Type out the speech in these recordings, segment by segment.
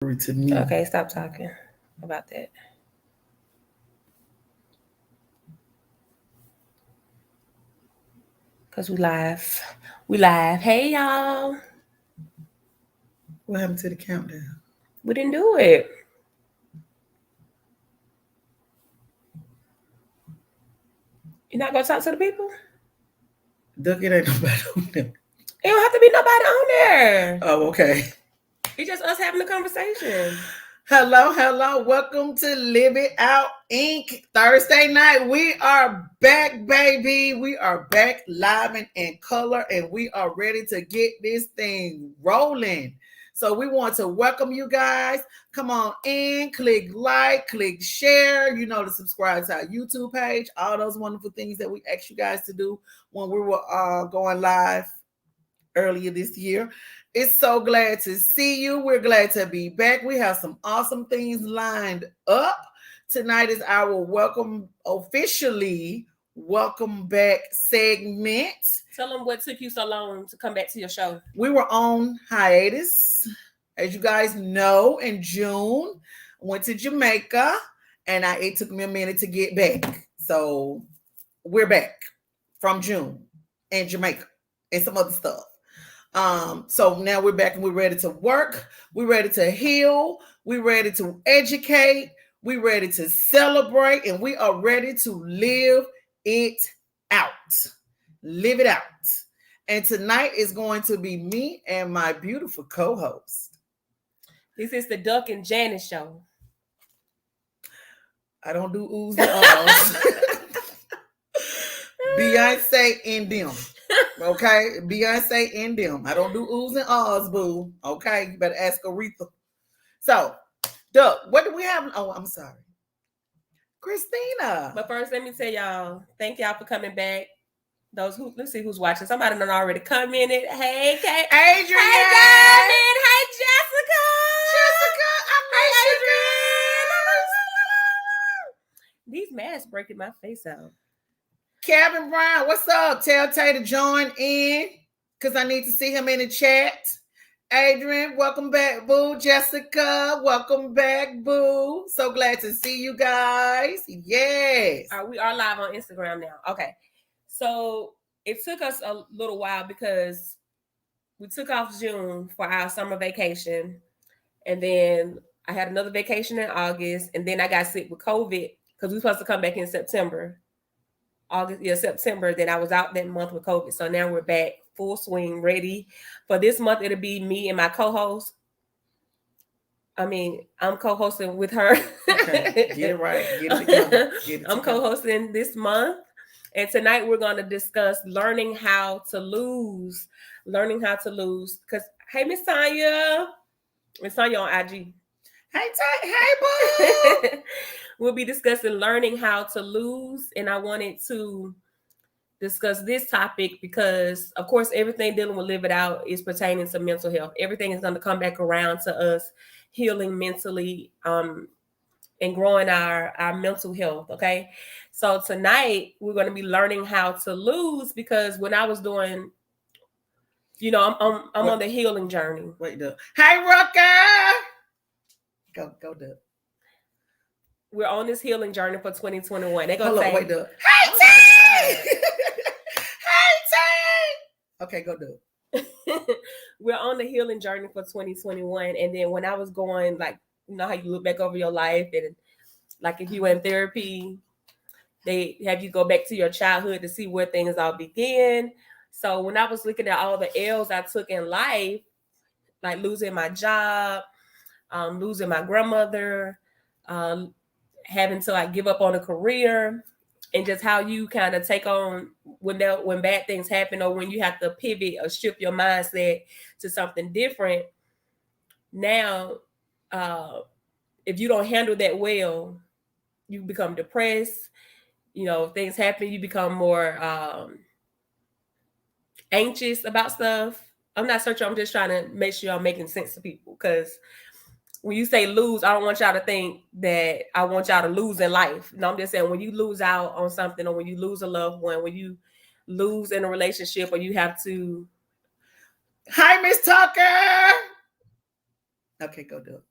To me. Okay, stop talking about that. Cause we live. We live. Hey y'all. What happened to the countdown? We didn't do it. You're not gonna talk to the people? Duck, it ain't nobody on there. It don't have to be nobody on there. Oh, okay. It's just us having a conversation. Hello. Welcome to Live It Out Inc. Thursday night. We are back, baby. We are back live and in color, and we are ready to get this thing rolling. So we want to welcome you guys. Come on in, click like, click share, to subscribe to our YouTube page, all those wonderful things that we asked you guys to do when we were going live earlier this year. It's so glad to see you. We're glad to be back. We have some awesome things lined up. Tonight is our officially welcome back segment. Tell them what took you so long to come back to your show. We were on hiatus. As you guys know, in June, I went to Jamaica, and it took me a minute to get back. So we're back from June in Jamaica and some other stuff. So now we're back and we're ready to work. We're ready to heal. We're ready to educate. We're ready to celebrate, and we are ready to live it out. Live it out. And tonight is going to be me and my beautiful co-host. This is the Duck and Janice show. I don't do oohs and ahs. Beyonce and them. Okay, Beyonce and them. I don't do oohs and ahs, boo. Okay, you better ask Aretha. So, Duck, what do we have? Oh, I'm sorry, Christina. But first, let me tell y'all, thank y'all for coming back. Let's see who's watching. Somebody done already commented. Hey, Kate. Adrian. Hey, Diamond. Hey, Jessica. I miss you, Adrian. These masks breaking my face out. Kevin Brown, what's up? Tell Tay to join in because I need to see him in the chat. Adrian, welcome back, boo. Jessica, welcome back, boo. So glad to see you guys. Yes. We are live on Instagram now. Okay. So it took us a little while because we took off June for our summer vacation. And then I had another vacation in August. And then I got sick with COVID because we were supposed to come back in September. September. Then I was out that month with COVID. So now we're back full swing, ready. For this month, it'll be me and my co-host. I'm co-hosting with her. Okay, get it right. Get it together. I'm co-hosting this month. And tonight we're going to discuss learning how to lose. Because, hey, Miss Tanya. Miss Tanya on IG. Hey, boo. We'll be discussing learning how to lose. And I wanted to discuss this topic because, of course, everything dealing with Live It Out is pertaining to mental health. Everything is going to come back around to us healing mentally and growing our mental health, okay? So tonight, we're going to be learning how to lose because when I was doing, I'm on the healing journey. Wait, Doug. Hey, Rucker! Go, Doug. We're on this healing journey for 2021. They're going to say, wait, Doug. Hey, Tay! Hey, Tay! Okay, go, Doug. We're on the healing journey for 2021. And then when I was going, like, you know how you look back over your life and like if you were in therapy, they have you go back to your childhood to see where things all began. So when I was looking at all the L's I took in life, like losing my job, losing my grandmother, having to like give up on a career, and just how you kind of take on when bad things happen or when you have to pivot or shift your mindset to something different. Now, if you don't handle that well, you become depressed. Things happen. You become more anxious about stuff. I'm not searching. I'm just trying to make sure I'm making sense to people because when you say lose, I don't want y'all to think that I want y'all to lose in life. No, I'm just saying when you lose out on something or when you lose a loved one, when you lose in a relationship or you have to. Hi, Miss Tucker. Okay, go do it.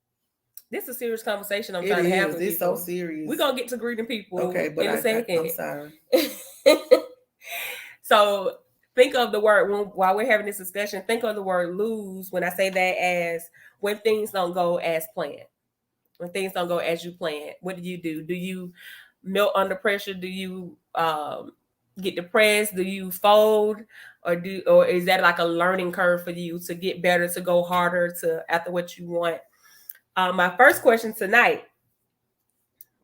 This is a serious conversation I'm It trying to have is. with It's so people. serious. We're going to get to greeting people Okay, but in a I'm second. sorry. So think of the word, while we're having this discussion, think of the word lose when I say that as when things don't go as planned. When things don't go as you plan, what do? Do you melt under pressure? Do you get depressed? Do you fold? Or is that like a learning curve for you to get better, to go harder, to after what you want? My first question tonight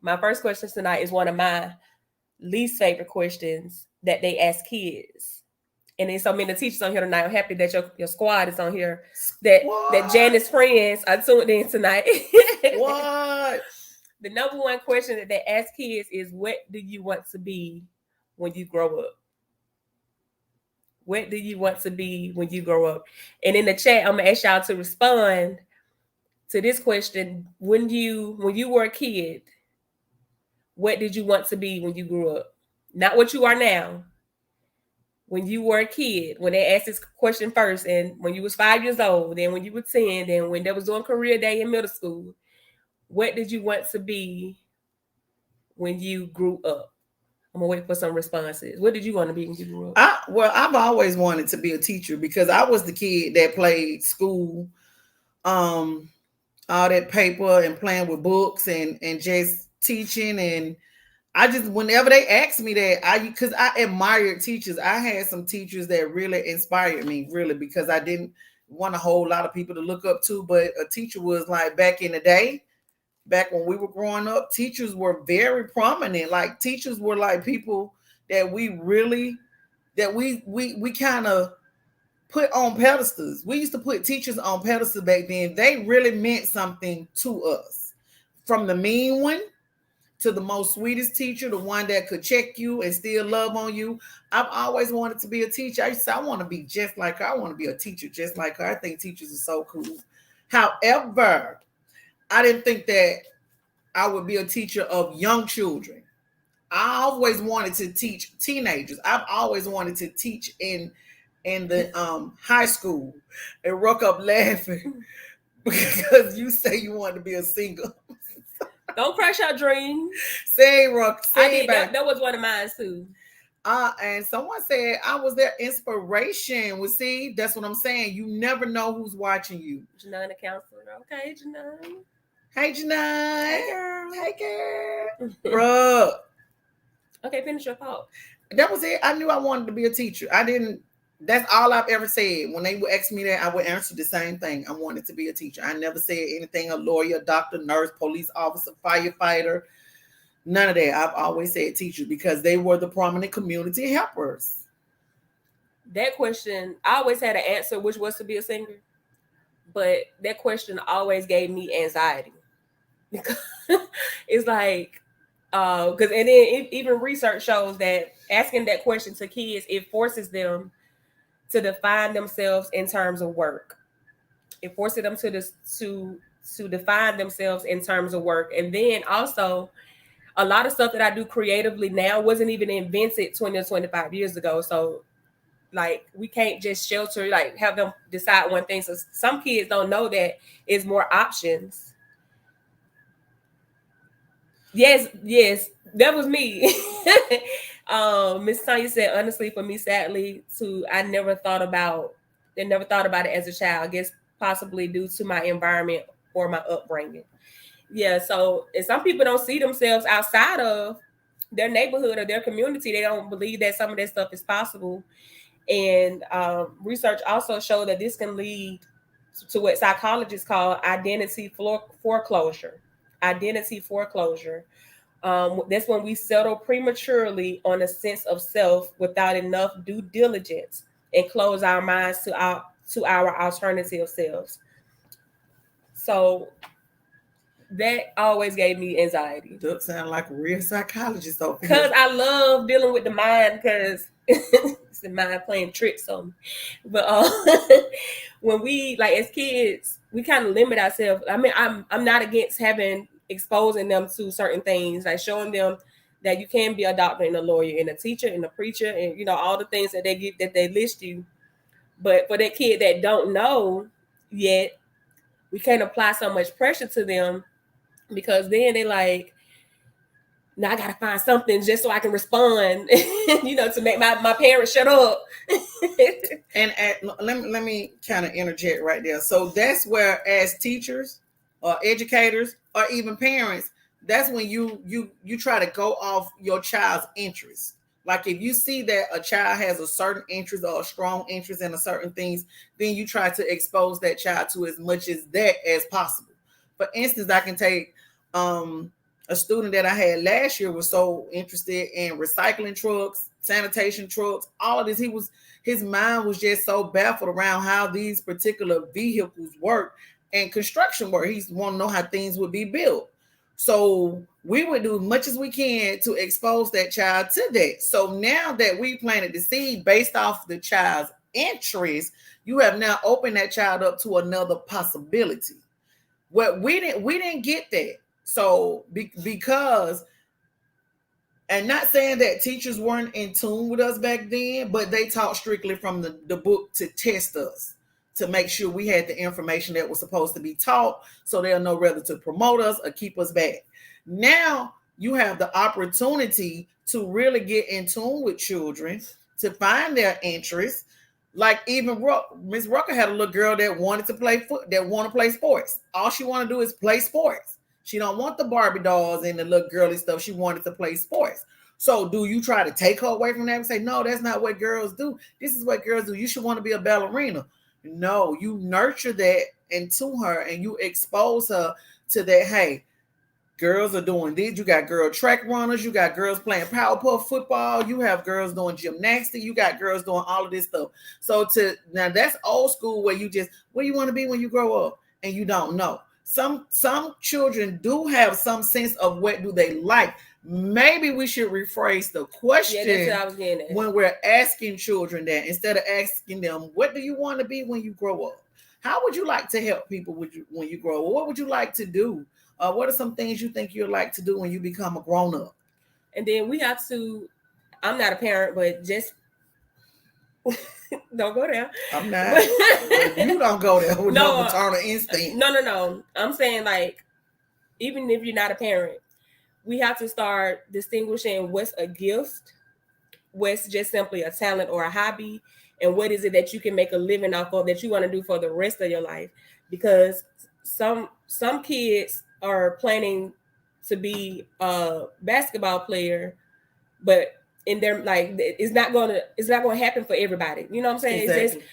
is one of my least favorite questions that they ask kids. And then so many teachers on here tonight. I'm happy that your squad is on here. That Janice's friends are tuned in tonight. What? The number one question that they ask kids is, what do you want to be when you grow up? What do you want to be when you grow up? And in the chat, I'm gonna ask y'all to respond to this question. When you were a kid, what did you want to be when you grew up? Not what you are now. When you were a kid, when they asked this question first, and when you was 5 years old, then when you were 10, then when they was doing career day in middle school, what did you want to be when you grew up? I'm gonna wait for some responses. What did you want to be when you grew up? I've always wanted to be a teacher because I was the kid that played school, all that paper and playing with books and just teaching. And I just, whenever they asked me that, because I admired teachers. I had some teachers that really inspired me, really, because I didn't want a whole lot of people to look up to, but a teacher was like, back in the day, back when we were growing up, teachers were very prominent. Like, teachers were like people that we really, that we kind of put on pedestals. We used to put teachers on pedestals back then. They really meant something to us. From the mean one to the most sweetest teacher, the one that could check you and still love on you. I've always wanted to be a teacher. I used to say, I want to be just like her. I want to be a teacher just like her. I think teachers are so cool. However, I didn't think that I would be a teacher of young children. I always wanted to teach teenagers. I've always wanted to teach in the high school. And Ruck up laughing because you say you wanted to be a singer. Don't crush your dreams. Say, Ruck. Say, that was one of mine too. And someone said I was their inspiration. Well, see, that's what I'm saying. You never know who's watching you. Janine, the counselor. Okay, Janine. Hey, Janine. Hey, girl. Hey, girl. Bro. Okay, finish your thought. That was it. I knew I wanted to be a teacher. I didn't. That's all I've ever said. When they would ask me that, I would answer the same thing. I wanted to be a teacher. I never said anything a lawyer, doctor, nurse, police officer, firefighter. None of that. I've always said teachers because they were the prominent community helpers. That question, I always had an answer, which was to be a singer. But that question always gave me anxiety. It's like, because and then even research shows that asking that question to kids, it forces them to define themselves in terms of work. It forces them to define themselves in terms of work. And then also, a lot of stuff that I do creatively now wasn't even invented 20 or 25 years ago. So, like, we can't just shelter, like, have them decide one thing. So some kids don't know that it's more options. Yes, that was me. Miss Tanya said, honestly, for me, sadly, too, I never thought about it as a child. I guess possibly due to my environment or my upbringing. Yeah, so if some people don't see themselves outside of their neighborhood or their community, they don't believe that some of that stuff is possible. And research also showed that this can lead to what psychologists call identity foreclosure. Identity foreclosure. That's when we settle prematurely on a sense of self without enough due diligence and close our minds to our alternative selves. So that always gave me anxiety. Does sound like a real psychologist over here. Because I love dealing with the mind, because it's the mind playing tricks on me. But when we, like, as kids, we kind of limit ourselves. I mean, I'm not against exposing them to certain things, like showing them that you can be a doctor and a lawyer and a teacher and a preacher and, you know, all the things that they list you. But for that kid that don't know yet, we can't apply so much pressure to them because then they like, now I gotta find something just so I can respond, to make my parents shut up. And let me kind of interject right there. So that's where, as teachers or educators or even parents, that's when you try to go off your child's interests. Like if you see that a child has a certain interest or a strong interest in a certain things, then you try to expose that child to as much as that as possible. For instance, I can take a student that I had last year was so interested in recycling trucks, sanitation trucks, all of this. His mind was just so baffled around how these particular vehicles work and construction work. He want to know how things would be built. So we would do as much as we can to expose that child to that. So now that we planted the seed based off the child's interest, you have now opened that child up to another possibility. What we didn't get that. So because, and not saying that teachers weren't in tune with us back then, but they taught strictly from the book to test us, to make sure we had the information that was supposed to be taught, so they'll know whether to promote us or keep us back. Now you have the opportunity to really get in tune with children, to find their interests. Like even Miss Rucker had a little girl that wanted to play sports. All she want to do is play sports. She don't want the Barbie dolls and the little girly stuff. She wanted to play sports. So do you try to take her away from that and say, no, that's not what girls do. This is what girls do. You should want to be a ballerina. No, you nurture that into her and you expose her to that. Hey, girls are doing this. You got girl track runners. You got girls playing Powerpuff football. You have girls doing gymnastics. You got girls doing all of this stuff. So now that's old school where you just, what do you want to be when you grow up? And you don't know. Some children do have some sense of what do they like. Maybe we should rephrase the question, that's what I was getting at, when we're asking children that, instead of asking them, what do you want to be when you grow up? How would you like to help people when you grow up? What would you like to do? What are some things you think you'd like to do when you become a grown-up? And then we have to, I'm not a parent, but just don't go there. I'm not. You don't go there with no maternal instinct. No. I'm saying, like, even if you're not a parent, we have to start distinguishing what's a gift, what's just simply a talent or a hobby, and what is it that you can make a living off of that you want to do for the rest of your life. Because some kids are planning to be a basketball player, but in their, like, it's not gonna happen for everybody. You know what I'm saying? Exactly. It's just,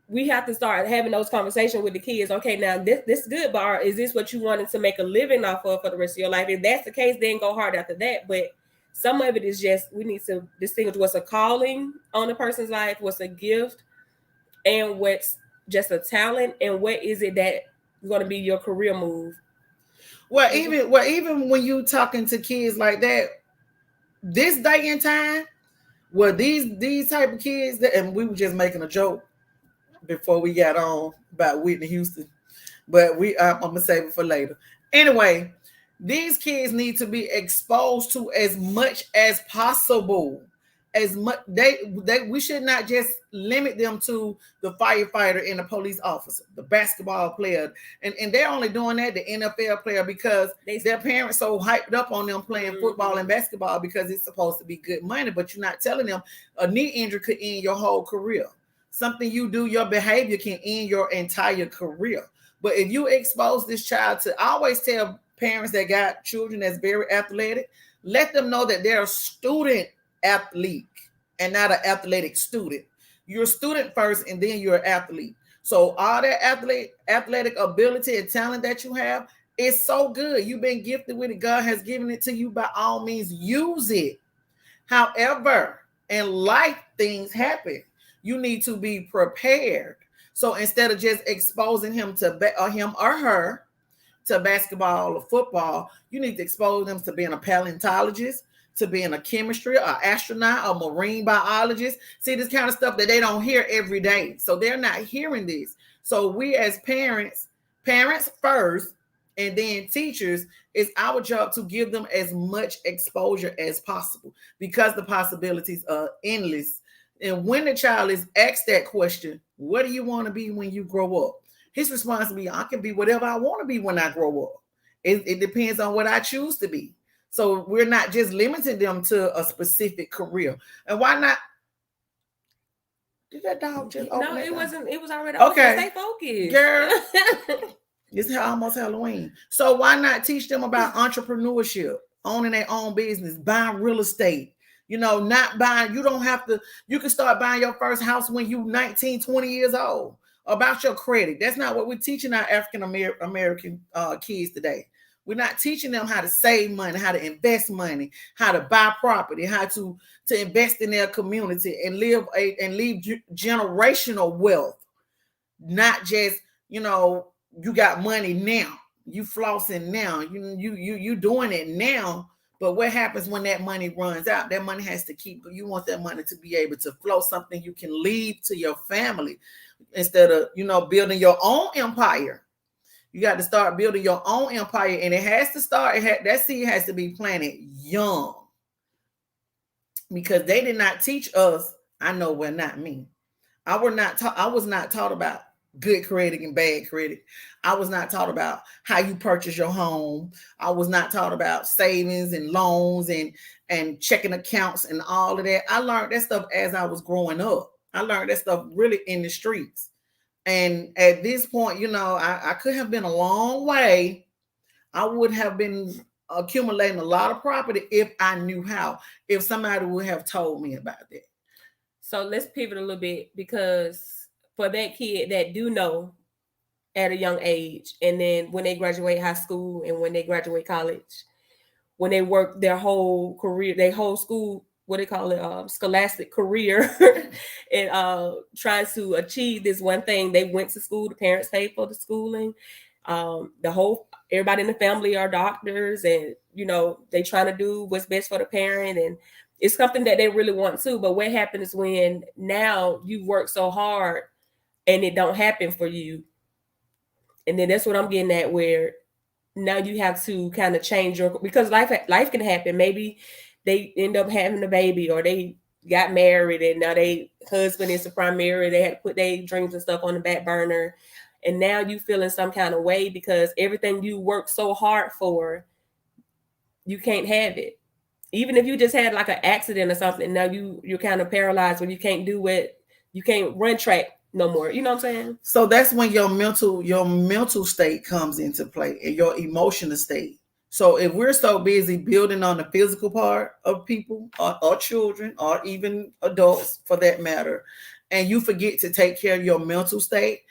we have to start having those conversations with the kids. Okay, now this is good, but is this what you wanted to make a living off of for the rest of your life? If that's the case, then go hard after that. But some of it is just, we need to distinguish what's a calling on a person's life, what's a gift, and what's just a talent, and what is it that is going to be your career move. Well, even when you talking to kids like that, this day and time, well, these type of kids that, and we were just making a joke before we got on about Whitney Houston, but I'm gonna save it for later. Anyway, these kids need to be exposed to as much as possible. As much we should not just limit them to the firefighter and the police officer, the basketball player, and they're only doing that, the NFL player, because their parents so hyped up on them playing football and basketball because it's supposed to be good money. But you're not telling them a knee injury could end your whole career. Something you do, your behavior can end your entire career. But if you expose this child to, I always tell parents that got children that's very athletic, let them know that they're a student athlete and not an athletic student. You're a student first and then you're an athlete. So all that athletic ability and talent that you have is so good. You've been gifted with it. God has given it to you. By all means, use it. However, in life, things happen. You need to be prepared. So instead of just exposing him him or her to basketball or football, you need to expose them to being a paleontologist, to being a chemistry, or astronaut, or marine biologist. See, this kind of stuff that they don't hear every day. So they're not hearing this. So we as parents first, and then teachers, it's our job to give them as much exposure as possible, because the possibilities are endless. And when the child is asked that question, what do you want to be when you grow up? His response will be, I can be whatever I want to be when I grow up. It depends on what I choose to be. So we're not just limiting them to a specific career. And why not? Did that dog just open No, that it door? wasn't. It was already open. Okay, Stay girl. focused. It's almost Halloween. So why not teach them about entrepreneurship, owning their own business, buying real estate? Not buying, you don't have to, you can start buying your first house when you 19, 20 years old. About your credit. That's not what we're teaching our African American kids today. We're not teaching them how to save money, how to invest money, how to buy property, how to invest in their community and leave generational wealth, not just you got money now, you flossing now, you doing it now. But what happens when that money runs out? That money has to keep, you want that money to be able to flow, something you can leave to your family instead of building your own empire. You got to start building your own empire, and it has to start, that seed has to be planted young, because they did not teach us. I know, well, not me. I was not taught about good credit and bad credit. I was not taught about how you purchase your home. I was not taught about savings and loans and checking accounts and all of that. I learned that stuff as I was growing up. I learned that stuff really in the streets. And at this point, I could have been a long way. I would have been accumulating a lot of property if I knew how, if somebody would have told me about that. So let's pivot a little bit, because for that kid that do know at a young age, and then when they graduate high school and when they graduate college, when they work their whole career, their whole school, what they call it, scholastic career, and trying to achieve this one thing. They went to school, the parents paid for the schooling. The whole everybody in the family are doctors, and they trying to do what's best for the parent, and it's something that they really want to. But what happens when now you work so hard and it don't happen for you? And then that's what I'm getting at, where now you have to kind of change your, because life can happen. Maybe they end up having a baby, or they got married and now they husband is the primary. They had to put their dreams and stuff on the back burner. And now you feel in some kind of way because everything you worked so hard for, you can't have it. Even if you just had like an accident or something, now you're kind of paralyzed when you can't do it. You can't run track no more. You know what I'm saying? So that's when your mental state comes into play, and your emotional state. So if we're so busy building on the physical part of people, or children, or even adults for that matter, and you forget to take care of your mental state,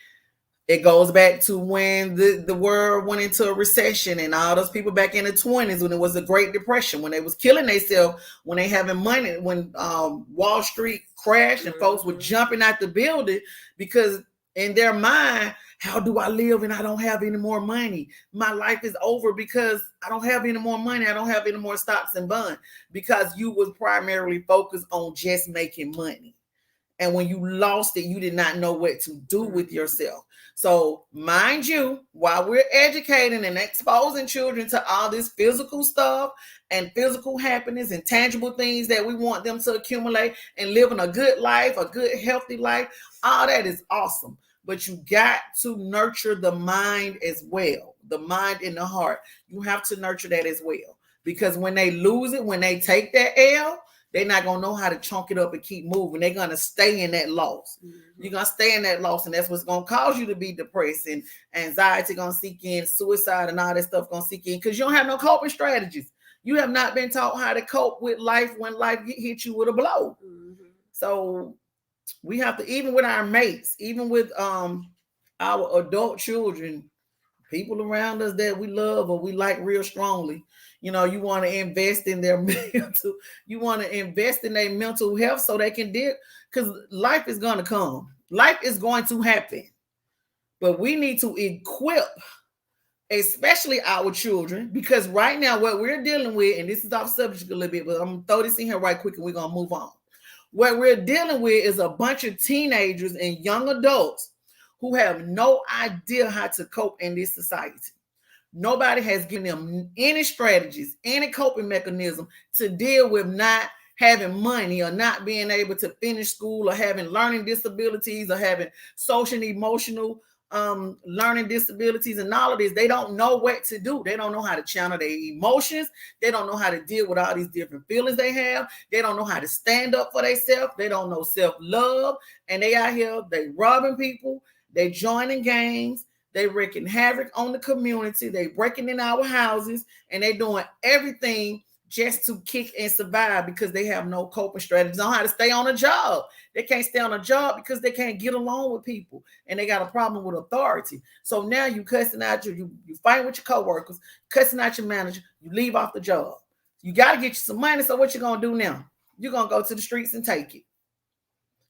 it goes back to when the world went into a recession, and all those people back in the 20s, when it was a Great Depression, when they was killing themselves, when they having money, when Wall Street crashed and folks were jumping out the building because in their mind, how do I live and I don't have any more money? My life is over because I don't have any more money. I don't have any more stocks and bonds, because you was primarily focused on just making money. And when you lost it, you did not know what to do with yourself. So, mind you, while we're educating and exposing children to all this physical stuff and physical happiness and tangible things that we want them to accumulate and living a good life, a good, healthy life, all that is awesome. But you got to nurture the mind as well, the mind and the heart. You have to nurture that as well. Because when they lose it, when they take that L, they're not going to know how to chunk it up and keep moving. They're going to stay in that loss. Mm-hmm. You're going to stay in that loss, and that's what's going to cause you to be depressed, and anxiety going to seek in, suicide and all that stuff going to seek in, because you don't have no coping strategies. You have not been taught how to cope with life when life hits you with a blow. Mm-hmm. So we have to, even with our mates, even with our adult children, people around us that we love or we like real strongly, you want to invest in their mental, you want to invest in their mental health so they can deal, because life is going to come. Life is going to happen. But we need to equip, especially our children, because right now what we're dealing with, and this is off subject a little bit, but I'm going to throw this in here right quick and we're going to move on. What we're dealing with is a bunch of teenagers and young adults who have no idea how to cope in this society. Nobody has given them any strategies, any coping mechanism to deal with not having money, or not being able to finish school, or having learning disabilities, or having social and emotional learning disabilities and all of this, they don't know what to do. They don't know how to channel their emotions. They don't know how to deal with all these different feelings they have. They don't know how to stand up for themselves. They don't know self-love. And they out here, they robbing people, they joining gangs, they wreaking havoc on the community, they breaking in our houses, and they doing everything just to kick and survive because they have no coping strategies on how to stay on a job. They can't stay on a job because they can't get along with people and they got a problem with authority. So now you cussing out you fight with your coworkers, cussing out your manager, you leave off the job. You got to get you some money. So what you going to do now? You're going to go to the streets and take it.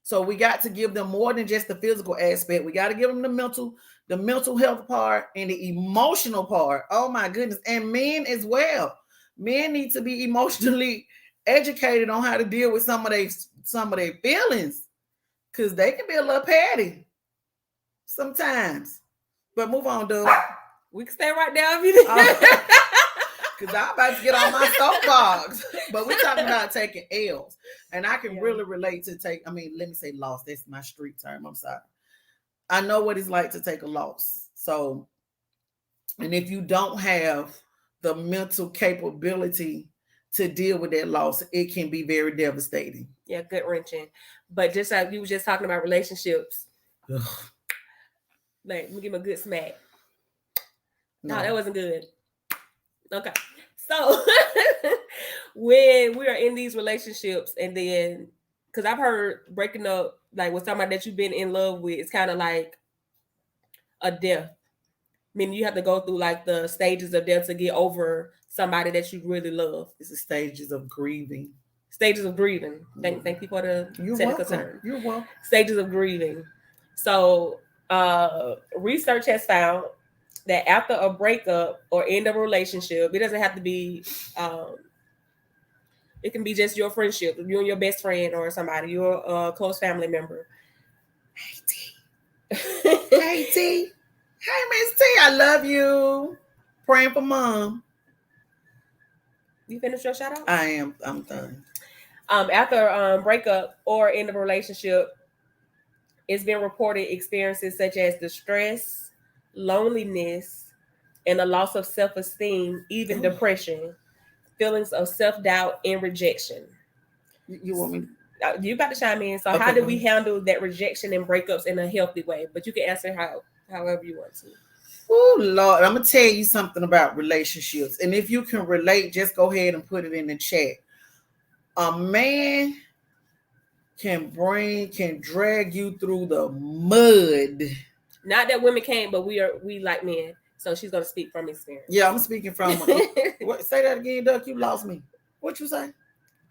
So we got to give them more than just the physical aspect. We got to give them the mental health part and the emotional part. Oh my goodness. And men as well. Men need to be emotionally educated on how to deal with some of their feelings, because they can be a little petty sometimes. But move on, Doug. We can stay right there if you because I'm about to get on my soapbox. But we're talking about taking L's, and I can really relate to let me say loss. That's my street term. I'm sorry. I know what it's like to take a loss. So, and if you don't have the mental capability to deal with that loss, it can be very devastating. Yeah, gut wrenching. But just like you were just talking about relationships, like, let me give him a good smack. No, that wasn't good. Okay. So when we are in these relationships, and then, because I've heard breaking up, like with somebody that you've been in love with, it's kind of like a death. I mean, you have to go through like the stages of death to get over somebody that you really love. It's the stages of grieving. Stages of grieving. Thank you for the technical term. You're welcome. Stages of grieving. So research has found that after a breakup or end of a relationship, it doesn't have to be, it can be just your friendship, you and your best friend or somebody, your close family member. Hey, T. Hey, T. Hey, Miss T, I love you. Praying for mom. You finished your shout out? I am. I'm done. After breakup or end of a relationship, it's been reported experiences such as distress, loneliness, and a loss of self-esteem, even depression, feelings of self-doubt and rejection. You want me? You about to chime in. So how do we handle that rejection and breakups in a healthy way? But you can answer however you want to. Oh, Lord. I'm going to tell you something about relationships. And if you can relate, just go ahead and put it in the chat. A man can drag you through the mud. Not that women can't, but we like men. So she's going to speak from experience. Yeah, I'm speaking from... say that again, Duck. You lost me. What you say?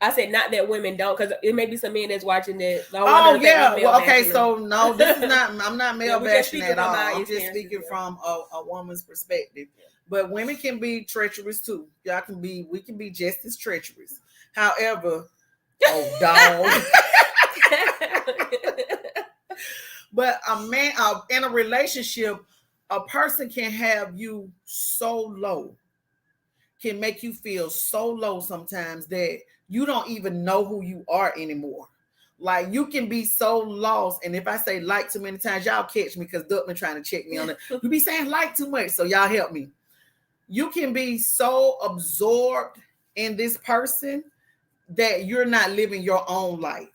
I said not that women don't, because it may be some men that's watching that. Oh yeah, well, okay. So no, this is not. I'm not male bashing at all. I'm just speaking from a woman's perspective. But women can be treacherous too. We can be just as treacherous. However, oh dog. But a man in a relationship, a person can have you so low, can make you feel so low sometimes that you don't even know who you are anymore. Like, you can be so lost. And if I say like too many times, y'all catch me, because Duck been trying to check me on it. You be saying like too much, so y'all help me. You can be so absorbed in this person that you're not living your own life.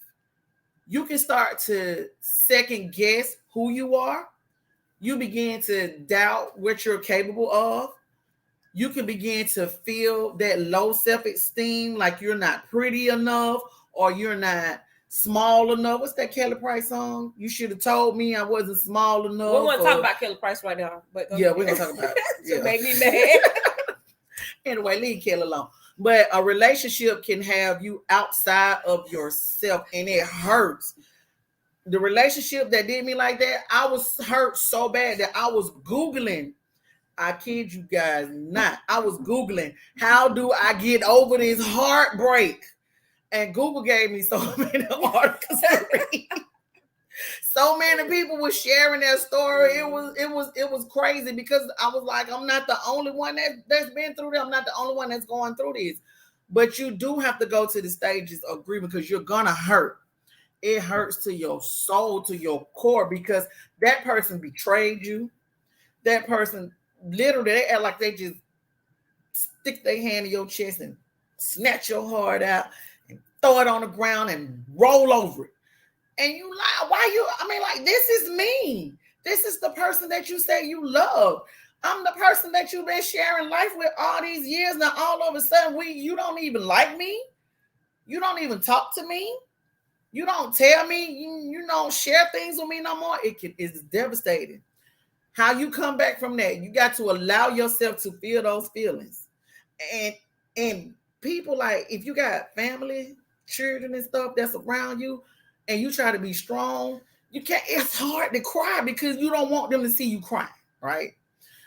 You can start to second guess who you are. You begin to doubt what you're capable of. You can begin to feel that low self-esteem, like you're not pretty enough or you're not small enough. What's that Kelly Price song? You should have told me I wasn't small enough. We want to talk about Kelly Price right now. But yeah, we're going to talk about it. To make me mad. Anyway, leave Kelly alone. But a relationship can have you outside of yourself, and it hurts. The relationship that did me like that, I was hurt so bad that I was Googling. I kid you guys not. I was Googling, how do I get over this heartbreak? And Google gave me so many articles to read. So many people were sharing their story. It was crazy, because I was like, I'm not the only one that's been through this. I'm not the only one that's going through this. But you do have to go to the stages of grieving, because you're gonna hurt. it hurts to your soul, to your core, because that person betrayed you. That person literally, they act like they just stick their hand in your chest and snatch your heart out and throw it on the ground and roll over it. And you like, why you? I mean, like, this is me. This is the person that you say you love. I'm the person that you've been sharing life with all these years. Now, all of a sudden, you don't even like me. You don't even talk to me. You don't tell me. You don't share things with me no more. It's devastating. How you come back from that? You got to allow yourself to feel those feelings. And people, like, if you got family, children and stuff that's around you, and you try to be strong, you can't. It's hard to cry because you don't want them to see you cry, right?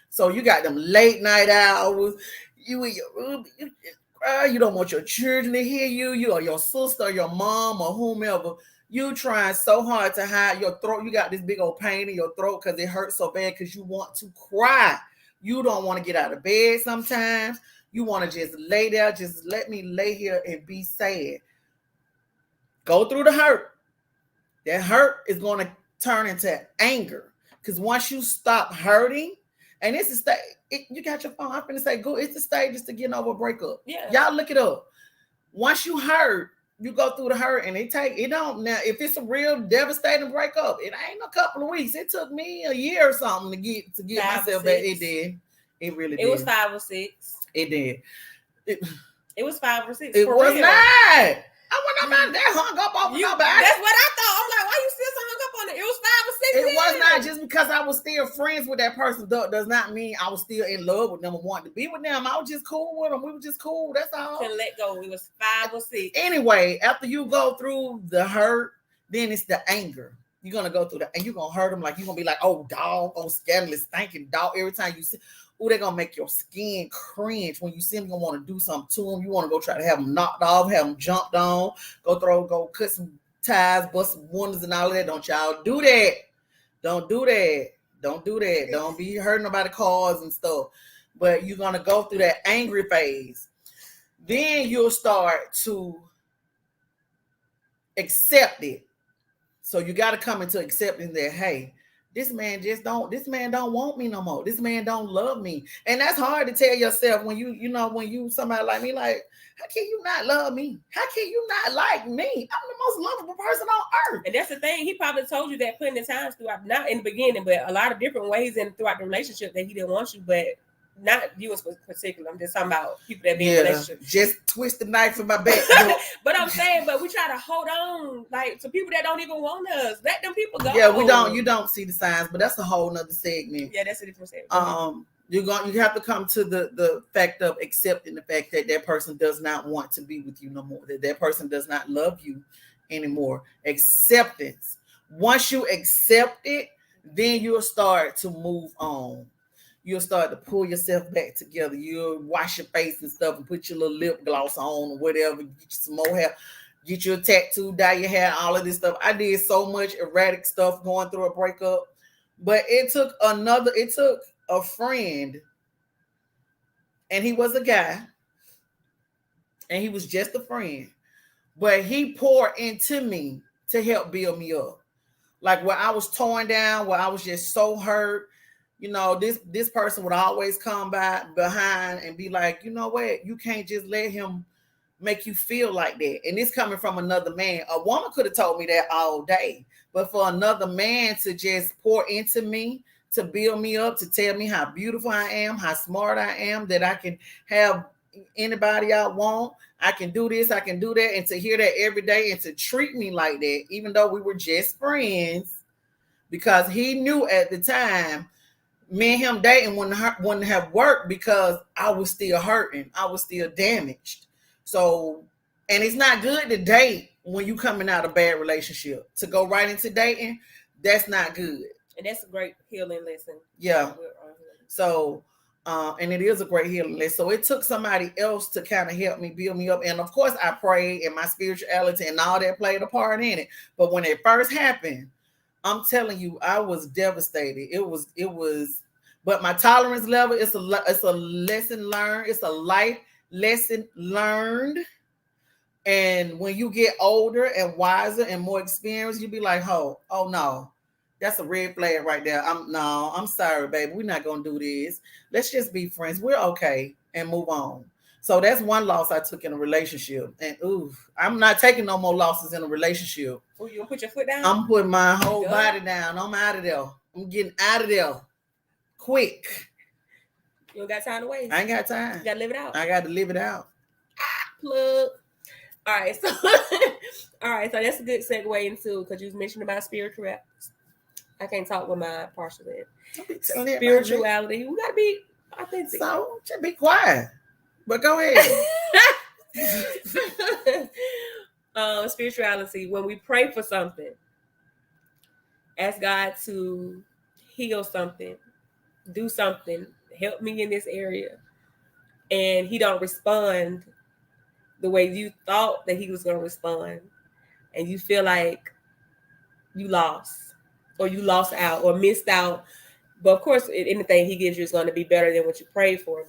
So you got them late night hours. You in your room, you cry. You don't want your children to hear you. You or your sister, or your mom, or whomever. You trying so hard to hide your throat. You got this big old pain in your throat because it hurts so bad because you want to cry. You don't want to get out of bed sometimes. You want to just lay there. Just let me lay here and be sad. Go through the hurt. That hurt is going to turn into anger. Because once you stop hurting, and it's a stage, you got your phone. I'm going to say, go. It's the stages to getting over a breakup. Yeah. Y'all look it up. Once you hurt, you go through the hurt, and it don't. Now, if it's a real devastating breakup, it ain't a couple of weeks. It took me a year or something to get myself back. It did. It really did. It was 5 or 6. It did. It was 5 or 6. It was real. Not. I wasn't about that hung up on nobody. That's what I thought. I'm like, why you still so hung up on it? It was 5 or 6 It years. was not just because I was still friends with that person. Does not mean I was still in love with them and wanted to be with them. I was just cool with them. We were just cool. That's all. Couldn't let go. It was 5 or 6. Anyway, after you go through the hurt, then it's the anger. You're gonna go through that, and you're gonna hurt them. Like, you're gonna be like, oh, dog, oh, scandalous, stinking dog. Every time you see, oh, they're gonna make your skin cringe when you see them. You're gonna want to do something to them. You want to go try to have them knocked off, have them jumped on, go cut some ties, bust some windows and all of that. Don't y'all do that. Don't do that. Don't do that. Don't be hurting nobody's cars and stuff. But you're gonna go through that angry phase. Then you'll start to accept it. So you got to come into accepting that, hey, this man don't want me no more. This man don't love me. And that's hard to tell yourself when when you somebody like me, like, how can you not love me? How can you not like me? I'm the most lovable person on earth. And that's the thing. He probably told you that plenty of times throughout, not in the beginning, but a lot of different ways and throughout the relationship that he didn't want you, but not you in particular. I'm just talking about people that be in relationships. Just twist the knife in my back. But I'm saying, but we try to hold on, like, to people that don't even want us. Let them people go. Yeah, we don't. You don't see the signs, but that's a whole nother segment. Yeah, that's a different segment. You have to come to the fact of accepting the fact that that person does not want to be with you no more. That person does not love you anymore. Acceptance. Once you accept it, then you'll start to move on. You'll start to pull yourself back together. You'll wash your face and stuff and put your little lip gloss on or whatever. Get you some more hair. Get you a tattoo, dye your hair, all of this stuff. I did so much erratic stuff going through a breakup. But it took a friend, and he was a guy, and he was just a friend. But he poured into me to help build me up. Like, where I was torn down, where I was just so hurt. This person would always come behind and be like, you know what? You can't just let him make you feel like that. And this coming from another man. A woman could have told me that all day. But for another man to just pour into me, to build me up, to tell me how beautiful I am, how smart I am, that I can have anybody I want, I can do this, I can do that, and to hear that every day and to treat me like that, even though we were just friends, because he knew at the time me and him dating wouldn't have worked because I was still hurting. I was still damaged. So, and it's not good to date when you coming out of a bad relationship. To go right into dating, that's not good. And that's a great healing lesson. Yeah. So, and it is a great healing lesson. So it took somebody else to kind of help me, build me up. And of course I prayed, and my spirituality and all that played a part in it. But when it first happened, I'm telling you, I was devastated. It was, but my tolerance level, it's a lesson learned. It's a life lesson learned. And when you get older and wiser and more experienced, you be like, oh no, that's a red flag right there. I'm sorry, baby. We're not gonna do this. Let's just be friends. We're okay and move on. So that's one loss I took in a relationship. And ooh, I'm not taking no more losses in a relationship. Oh, you gonna put your foot down? I'm putting my whole body down. I'm out of there. I'm getting out of there quick. You don't got time to waste. I ain't got time. You gotta live it out. I got to live it out. Plug. All right, so that's a good segue into, because you mentioned about spirituality. I can't talk with my partial head. Spirituality. We gotta be authentic. So just be quiet. But go ahead. Spirituality. When we pray for something, ask God to heal something, do something, help me in this area, and He don't respond the way you thought that He was going to respond, and you feel like you lost, or you lost out, or missed out. But of course, anything He gives you is going to be better than what you prayed for.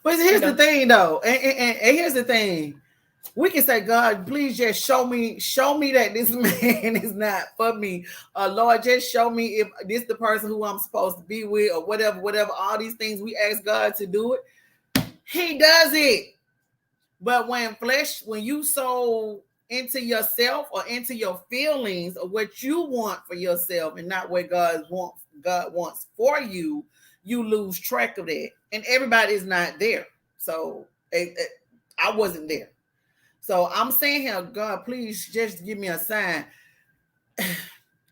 But here's the thing, though, and here's the thing: we can say, God, please just show me that this man is not for me. Lord, just show me if this the person who I'm supposed to be with, or whatever. All these things we ask God to do it, He does it. But when you sow into yourself or into your feelings or what you want for yourself and not what God wants for you, you lose track of that. And everybody is not there. So I wasn't there. So I'm saying here, God, please just give me a sign.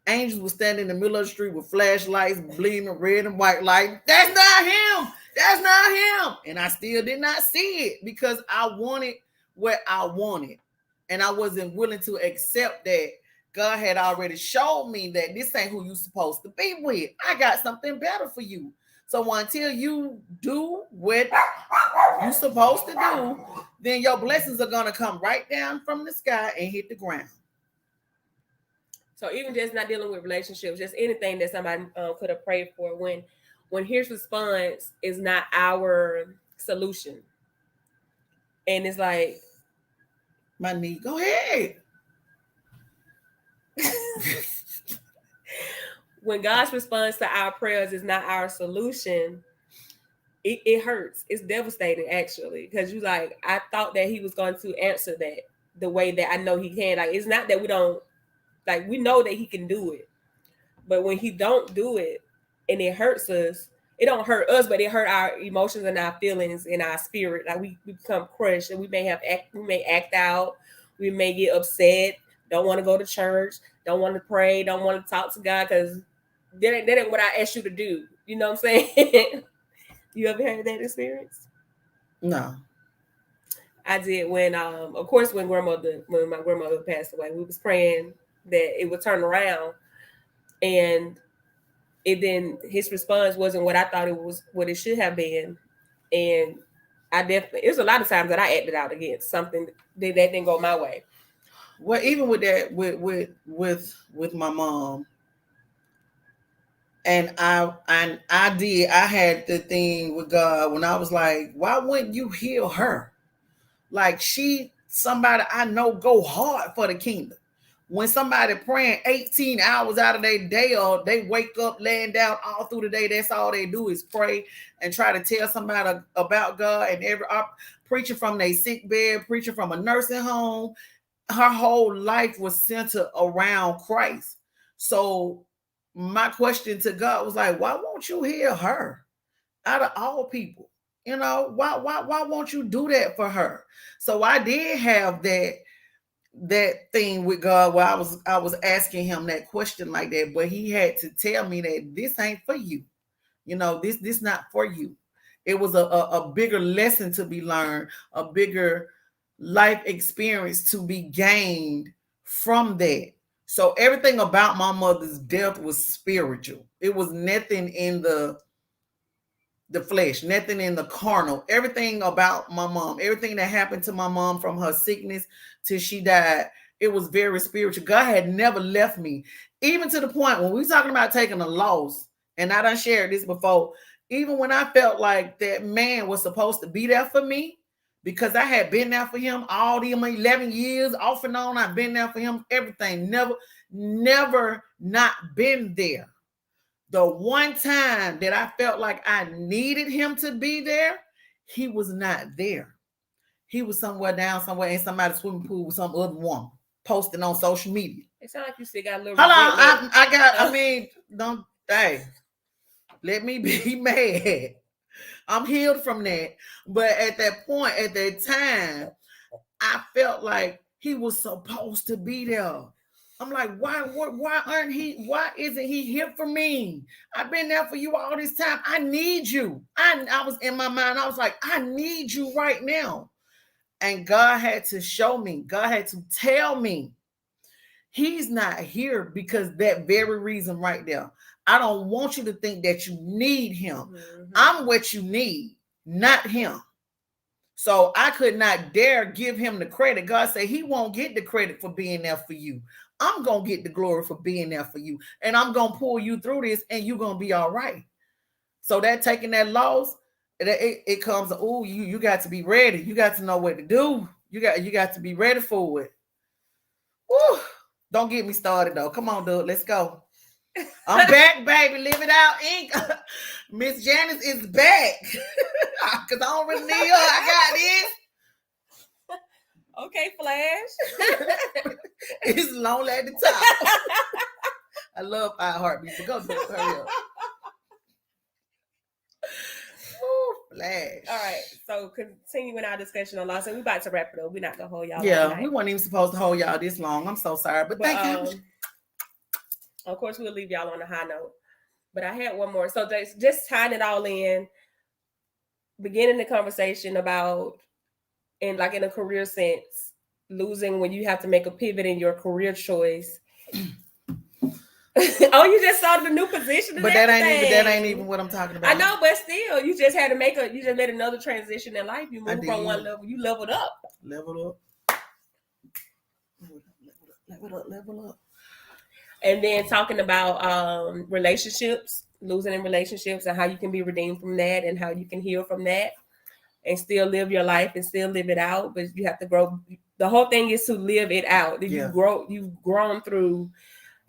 Angels were standing in the middle of the street with flashlights, gleaming red and white light. That's not him. That's not him. And I still did not see it because I wanted what I wanted. And I wasn't willing to accept that God had already showed me that this ain't who you're supposed to be with. I got something better for you. So until you do what you're supposed to do, then your blessings are going to come right down from the sky and hit the ground. So even just not dealing with relationships, just anything that somebody could have prayed for, when His response is not our solution, and it's like, my knee, go ahead. When God's response to our prayers is not our solution, it hurts. It's devastating, actually, because you like, I thought that He was going to answer that the way that I know He can. Like, it's not that we don't, like, we know that He can do it, but when He don't do it and it hurts us, it don't hurt us, but it hurt our emotions and our feelings and our spirit. Like we become crushed, and we may act out, we may get upset, don't want to go to church, don't want to pray, don't want to talk to God because that ain't what I asked you to do. You know what I'm saying? You ever had that experience? No. I did when, of course, when my grandmother passed away, we was praying that it would turn around, and His response wasn't what I thought it was, what it should have been, and it was a lot of times that I acted out against something that didn't go my way. Well, even with that, with my mom, and I had the thing with God when I was like, why wouldn't you heal her? Like somebody I know go hard for the kingdom. When somebody praying 18 hours out of their day, or they wake up laying down all through the day, that's all they do is pray and try to tell somebody about God, and preaching from their sick bed, preaching from a nursing home. Her whole life was centered around Christ. So my question to God was like, why won't you heal her out of all people? You know, why won't you do that for her? So I did have that thing with God where I was asking Him that question like that, but He had to tell me that this ain't for you. You know, this not for you. It was a bigger lesson to be learned, a bigger life experience to be gained from that. So everything about my mother's death was spiritual. It was nothing in the flesh, nothing in the carnal. Everything about my mom, everything that happened to my mom from her sickness till she died, it was very spiritual. God had never left me, even to the point when we talking about taking a loss, and I done shared this before, even when I felt like that man was supposed to be there for me, because I had been there for him all the 11 years, off and on. I've been there for him, everything. Never not been there. The one time that I felt like I needed him to be there, he was not there. He was somewhere down somewhere in somebody's swimming pool with some other woman posting on social media. It sounds like you still got a little Hold on, resentment. I mean, don't, hey, let me be mad. I'm healed from that. But at that point, at that time, I felt like he was supposed to be there. I'm like, why isn't he here for me? I've been there for you all this time. I need you. I was in my mind, I was like, I need you right now. And God had to show me, God had to tell me, he's not here because that very reason right there. I don't want you to think that you need him. Mm-hmm. I'm what you need, not him. So I could not dare give him the credit. God said he won't get the credit for being there for you. I'm going to get the glory for being there for you. And I'm going to pull you through this and you're going to be all right. So that taking that loss, it comes, oh, you got to be ready. You got to know what to do. You got to be ready for it. Woo. Don't get me started though. Come on, dude. Let's go. I'm back, baby. Live it out, Inc. Miss Janice is back. Because I don't really need her. I got this. Okay, Flash. It's lonely at the top. I love our heartbeats. But go do it. Hurry up. Ooh, Flash. All right. So continuing our discussion on loss, and we about to wrap it up. We're not gonna hold y'all. Yeah, we weren't even supposed to hold y'all this long. I'm so sorry, but thank you. Of course, we'll leave y'all on a high note. But I had one more. So just tying it all in, beginning the conversation about, in a career sense, losing when you have to make a pivot in your career choice. Oh, you just saw the new position. But that ain't even what I'm talking about. I know, but still, you just had to you just made another transition in life. You moved from one level, you leveled up. Level up. And then talking about relationships, losing in relationships, and how you can be redeemed from that, and how you can heal from that, and still live your life and still live it out. But you have to grow. The whole thing is to live it out. Yeah. You've grown through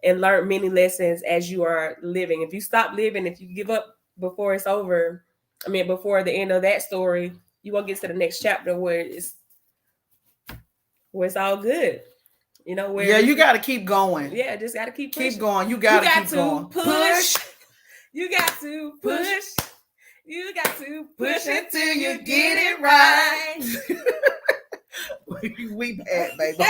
and learned many lessons as you are living. If you stop living, if you give up before it's over, before the end of that story, you won't get to the next chapter where it's all good. You know, where you got to keep going. Yeah, just got to keep pushing. Keep going. You got to keep going. Push. You got to push. You got to push until you get it right. We bad, baby. All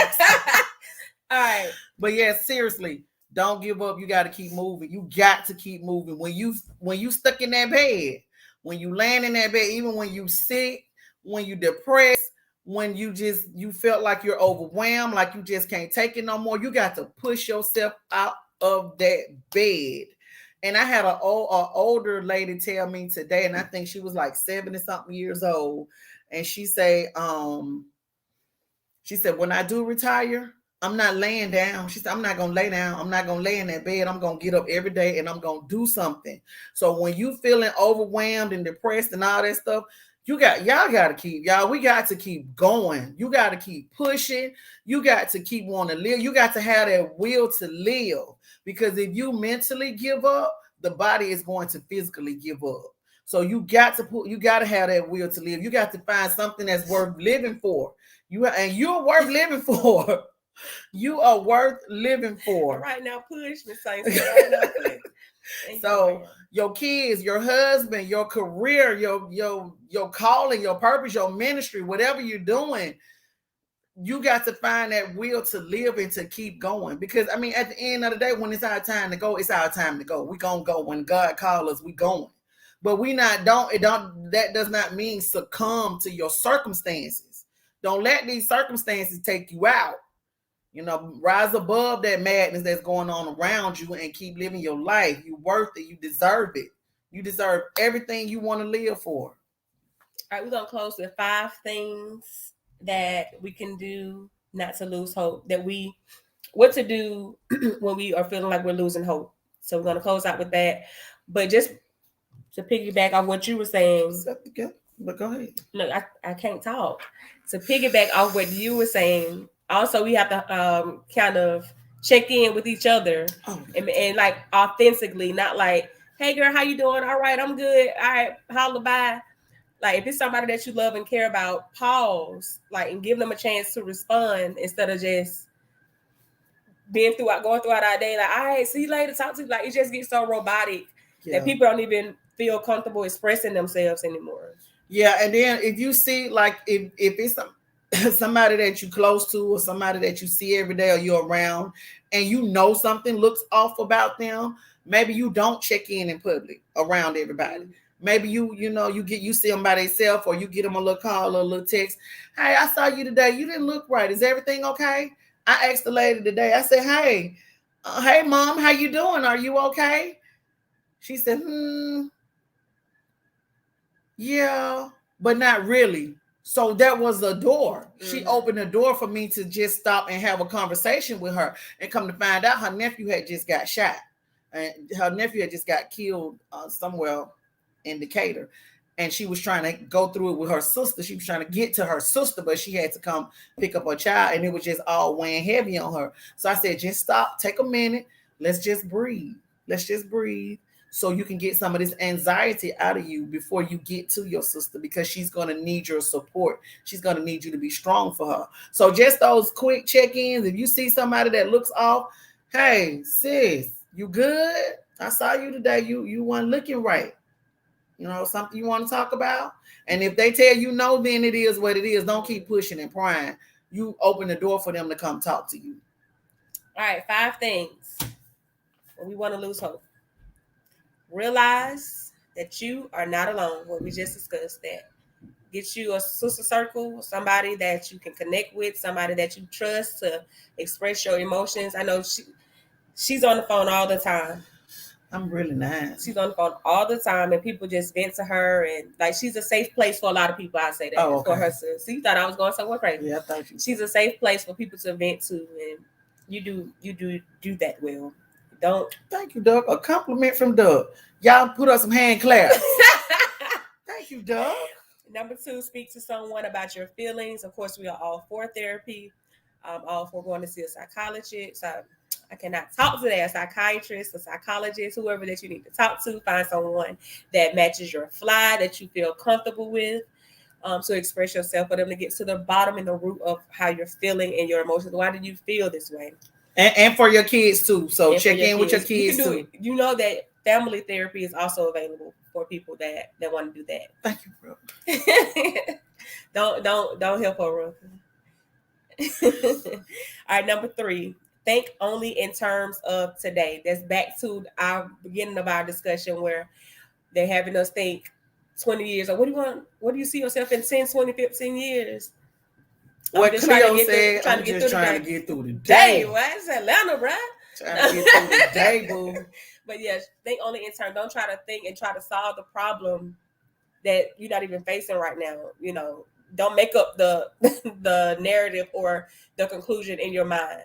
right. But yeah, seriously, don't give up. You got to keep moving. You got to keep moving. When you stuck in that bed, when you land in that bed, even when you sick, when you depressed, when you felt like you're overwhelmed, like you just can't take it no more, you got to push yourself out of that bed. And I had an older lady tell me today, and I think she was like 70-something years old, and she said, when I do retire, I'm not laying down. She said, I'm not going to lay down. I'm not going to lay in that bed. I'm going to get up every day and I'm going to do something. So when you feeling overwhelmed and depressed and all that stuff, we got to keep going. You got to keep pushing. You got to keep wanting to live. You got to have that will to live, because if you mentally give up, the body is going to physically give up. So you got to have that will to live. You got to find something that's worth living for. You're worth living for. You are worth living for. Right now, push, Miss Saints. Right now, push. So your kids, your husband, your career, your calling, your purpose, your ministry, whatever you're doing, you got to find that will to live and to keep going. Because at the end of the day, when it's our time to go, it's our time to go. We're gonna go. When God calls us, we going. But that does not mean succumb to your circumstances. Don't let these circumstances take you out. Rise above that madness that's going on around you and keep living your life. You're worth it. You deserve it. You deserve everything you want to live for. All right, we're going to close with 5 things that we can do not to lose hope. What to do when we are feeling like we're losing hope. So we're going to close out with that. But just to piggyback on what you were saying, But go ahead. Look, I can't talk. To piggyback off what you were saying, also we have to kind of check in with each other Oh, and like authentically, not like, hey girl, how you doing? All right, I'm good. All right, holla, bye. Like if it's somebody that you love and care about, pause, like, and give them a chance to respond instead of just going throughout our day. Like, all right, see you later, talk to you. Like it just gets so robotic that yeah. people don't even feel comfortable expressing themselves anymore. Yeah, and then if you see like if it's somebody that you close to or somebody that you see every day or you're around and you know something looks off about them, maybe you don't check in public around everybody. Mm-hmm. Maybe you see them by themselves or you get them a little call or a little text. Hey, I saw you today. You didn't look right. Is everything okay? I asked the lady today. I said, hey, hey mom, how you doing? Are you okay? She said, yeah, but not really. So that was the door. She Mm-hmm. opened the door for me to just stop and have a conversation with her. And come to find out, her nephew had just got shot. And her nephew had just got killed somewhere in Decatur. And she was trying to go through it with her sister. She was trying to get to her sister, but she had to come pick up her child. And it was just all weighing heavy on her. So I said, just stop, take a minute. Let's just breathe. Let's just breathe so you can get some of this anxiety out of you before you get to your sister because she's going to need your support. She's going to need you to be strong for her. So just those quick check-ins. If you see somebody that looks off, hey sis, you good? I saw you today. You weren't looking right. Something you want to talk about? And if they tell you no, then it is what it is. Don't keep pushing and prying. You open the door for them to come talk to you. All right, 5 things when we want to lose hope. Realize that you are not alone. What we just discussed, that get you a sister circle, somebody that you can connect with, somebody that you trust to express your emotions. I know she's on the phone all the time. I'm really not. She's on the phone all the time, and people just vent to her, and like she's a safe place for a lot of people. I say that okay. For her. So you thought I was going somewhere crazy? Yeah, I thought you. She's a safe place for people to vent to, and you do that well. Don't. Thank you, Doug. A compliment from Doug. Y'all put up some hand claps. Thank you, Doug. Number 2, speak to someone about your feelings. Of course, we are all for therapy, all for going to see a psychologist. I cannot talk to that, a psychiatrist, a psychologist, whoever that you need to talk to. Find someone that matches your fly, that you feel comfortable with, to express yourself, for them to get to the bottom and the root of how you're feeling and your emotions. Why did you feel this way? And for your kids too. So And check in with your kids you can do too. it. You know that family therapy is also available for people that want to do that. Thank you, bro. don't help her. All right, number 3. Think only in terms of today. That's back to our beginning of our discussion where they're having us think 20 years. Or what do you see yourself in 10, 20, 15 years? What Cleo said, trying I'm to just trying to get through the day. Why is Atlanta, bro? Trying to get through the day, boo. But yes, think only in terms. Don't try to think and try to solve the problem that you're not even facing right now. Don't make up the the narrative or the conclusion in your mind.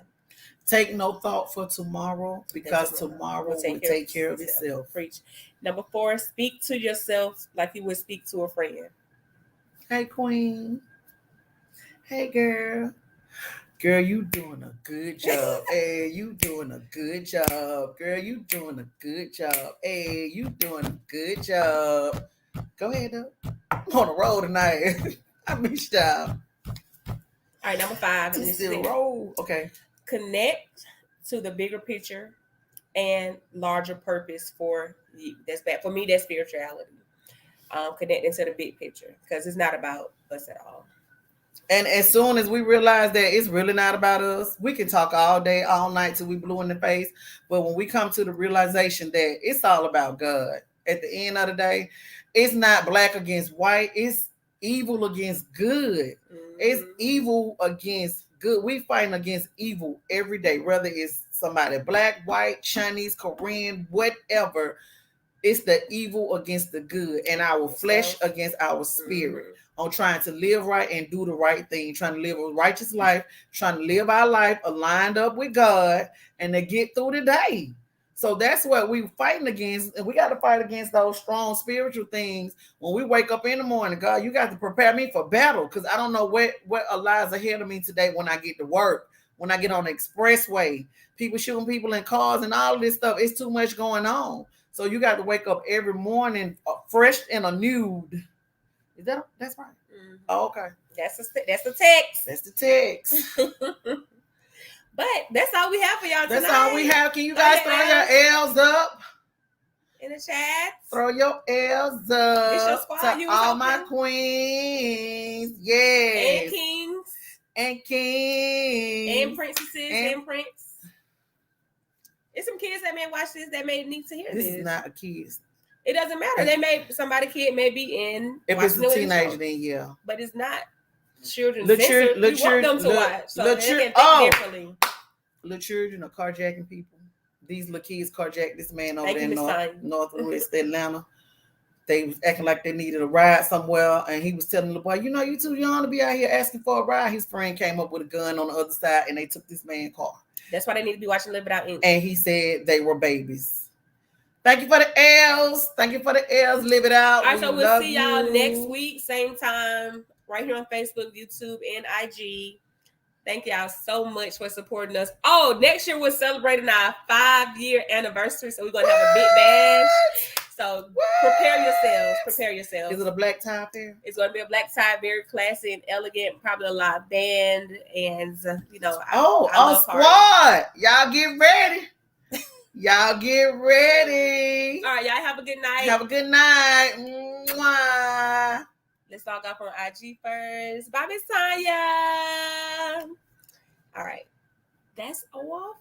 Take no thought for tomorrow because tomorrow will take care of itself. Preach. Number 4, speak to yourself like you would speak to a friend. Hey, queen. Hey, girl. Girl, you doing a good job. Hey, you doing a good job. Girl, you doing a good job. Hey, you doing a good job. Go ahead, though. I'm on the road tonight. I missed y'all. All right, number 5. Still roll. Okay. Connect to the bigger picture and larger purpose for you. That's bad. For me, that's spirituality. Connecting to the big picture because it's not about us at all. And as soon as we realize that it's really not about us, we can talk all day, all night till we blue in the face. But when we come to the realization that it's all about God, at the end of the day, it's not black against white. It's evil against good. Mm-hmm. It's evil against good. We fighting against evil every day, whether it's somebody black, white, Chinese, Korean, whatever. It's the evil against the good and our flesh against our spirit. Mm-hmm. On trying to live right and do the right thing, trying to live a righteous life, trying to live our life aligned up with God and to get through the day. So that's what we fighting against, and we got to fight against those strong spiritual things when we wake up in the morning. God, you got to prepare me for battle, because I don't know what lies ahead of me today when I get to work, when I get on the expressway, people shooting people in cars and all of this stuff. It's too much going on. So you got to wake up every morning fresh and renewed. Is that's right? Mm-hmm. Oh, okay. That's the text. That's the text. But that's all we have for y'all tonight. That's all we have. Can you guys throw your L's up in the chat? Throw your L's up to all my queens. Yes. And kings. And kings. And princesses and prince. It's some kids that may watch this that may need to hear this. This is not a kid. It doesn't matter. They may somebody kid may be in. If it's a teenager, then yeah. But it's not children. We want them to watch. So they can think differently. Little children are carjacking people. These little kids carjacked this man over there in northwest Atlanta. They was acting like they needed a ride somewhere, and he was telling the boy, "You know, you too young to be out here asking for a ride." His friend came up with a gun on the other side, and they took this man's car. That's why they need to be watching Live It Out Inc. And he said they were babies. Thank you for the L's. Thank you for the L's. Live it out. All right, so we'll see y'all next week, same time, right here on Facebook, YouTube, and IG. Thank y'all so much for supporting us. Oh, next year we're celebrating our 5-year anniversary, so we're going to have a big bash. So prepare yourselves. Is it a black tie there? It's going to be a black tie, very classy and elegant, probably a live band, and our squad. Y'all get ready. Y'all get ready. All right, y'all have a good night. Have a good night. Mwah. Let's log off on IG first. Bye, Miss Tanya. All right. That's a waffle.